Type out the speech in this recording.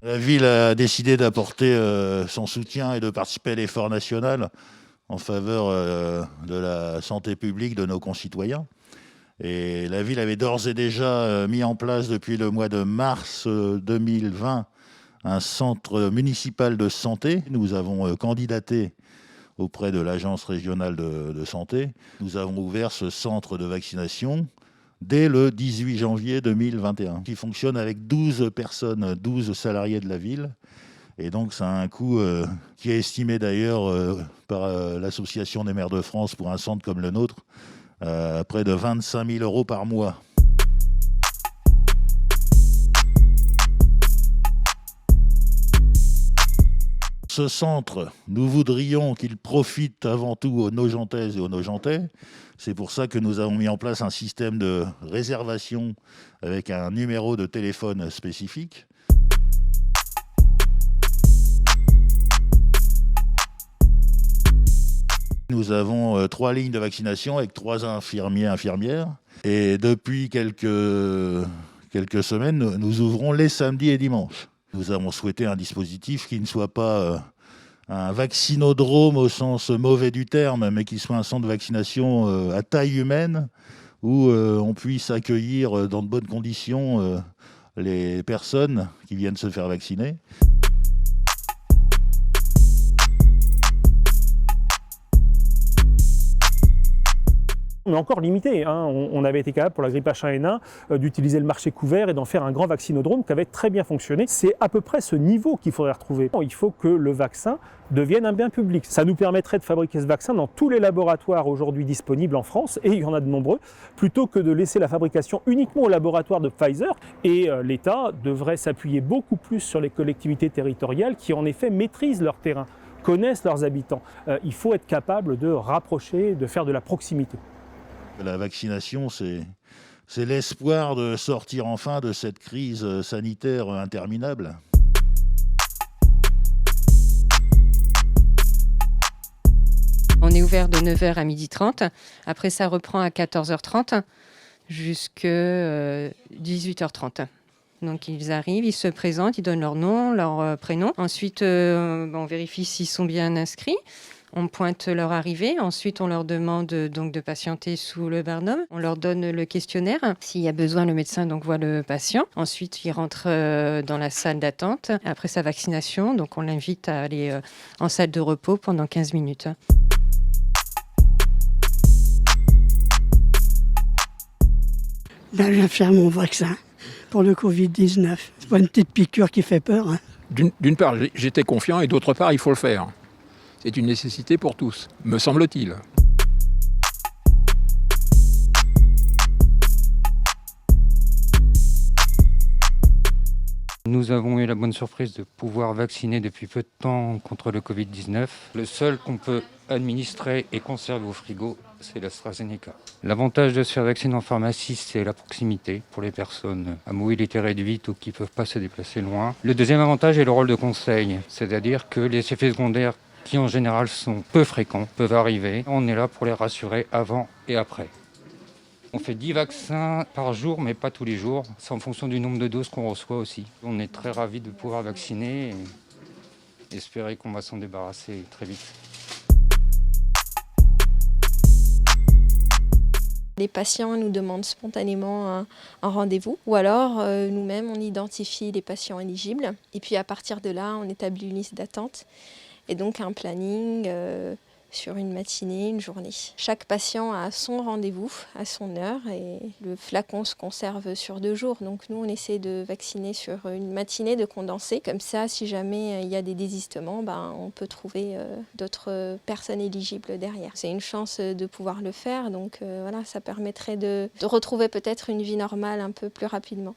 La ville a décidé d'apporter son soutien et de participer à l'effort national en faveur de la santé publique de nos concitoyens. Et la ville avait d'ores et déjà mis en place depuis le mois de mars 2020 un centre municipal de santé. Nous avons candidaté auprès de l'Agence régionale de santé. Nous avons ouvert ce centre de vaccination dès le 18 janvier 2021, qui fonctionne avec 12 personnes, 12 salariés de la ville. Et donc, ça a un coût qui est estimé d'ailleurs par l'Association des maires de France pour un centre comme le nôtre, à près de 25 000 € par mois. Ce centre, nous voudrions qu'il profite avant tout aux Nogentaises et aux Nogentais. C'est pour ça que nous avons mis en place un système de réservation avec un numéro de téléphone spécifique. Nous avons 3 lignes de vaccination avec 3 infirmiers, infirmières. Et depuis quelques semaines, nous ouvrons les samedis et dimanches. Nous avons souhaité un dispositif qui ne soit pas un vaccinodrome au sens mauvais du terme, mais qui soit un centre de vaccination à taille humaine, où on puisse accueillir dans de bonnes conditions les personnes qui viennent se faire vacciner. On est encore limité. On avait été capable pour la grippe H1N1 d'utiliser le marché couvert et d'en faire un grand vaccinodrome qui avait très bien fonctionné. C'est à peu près ce niveau qu'il faudrait retrouver. Il faut que le vaccin devienne un bien public. Ça nous permettrait de fabriquer ce vaccin dans tous les laboratoires aujourd'hui disponibles en France, et il y en a de nombreux, plutôt que de laisser la fabrication uniquement au laboratoire de Pfizer. Et l'État devrait s'appuyer beaucoup plus sur les collectivités territoriales qui en effet maîtrisent leur terrain, connaissent leurs habitants. Il faut être capable de rapprocher, de faire de la proximité. La vaccination, c'est l'espoir de sortir enfin de cette crise sanitaire interminable. On est ouvert de 9h à 12h30. Après, ça reprend à 14h30 jusqu'à 18h30. Donc, ils arrivent, ils se présentent, ils donnent leur nom, leur prénom. Ensuite, on vérifie s'ils sont bien inscrits. On pointe leur arrivée. Ensuite, on leur demande donc de patienter sous le barnum. On leur donne le questionnaire. S'il y a besoin, le médecin donc voit le patient. Ensuite, il rentre dans la salle d'attente. Après sa vaccination, donc on l'invite à aller en salle de repos pendant 15 minutes. Là, je viens faire mon vaccin pour le Covid-19. C'est pas une petite piqûre qui fait peur. D'une part, j'étais confiant et d'autre part, il faut le faire. C'est une nécessité pour tous, me semble-t-il. Nous avons eu la bonne surprise de pouvoir vacciner depuis peu de temps contre le Covid-19. Le seul qu'on peut administrer et conserver au frigo, c'est l'AstraZeneca. L'avantage de se faire vacciner en pharmacie, c'est la proximité pour les personnes à mobilité réduite ou qui ne peuvent pas se déplacer loin. Le deuxième avantage est le rôle de conseil, c'est-à-dire que les effets secondaires qui en général sont peu fréquents, peuvent arriver. On est là pour les rassurer avant et après. On fait 10 vaccins par jour, mais pas tous les jours. C'est en fonction du nombre de doses qu'on reçoit aussi. On est très ravis de pouvoir vacciner et espérer qu'on va s'en débarrasser très vite. Les patients nous demandent spontanément un rendez-vous ou alors nous-mêmes on identifie les patients éligibles et puis à partir de là on établit une liste d'attente. Et donc un planning sur une matinée, une journée. Chaque patient a son rendez-vous, à son heure, et le flacon se conserve sur 2 jours. Donc nous, on essaie de vacciner sur une matinée, de condenser. Comme ça, si jamais il y a des désistements, on peut trouver d'autres personnes éligibles derrière. C'est une chance de pouvoir le faire, donc voilà, ça permettrait de retrouver peut-être une vie normale un peu plus rapidement.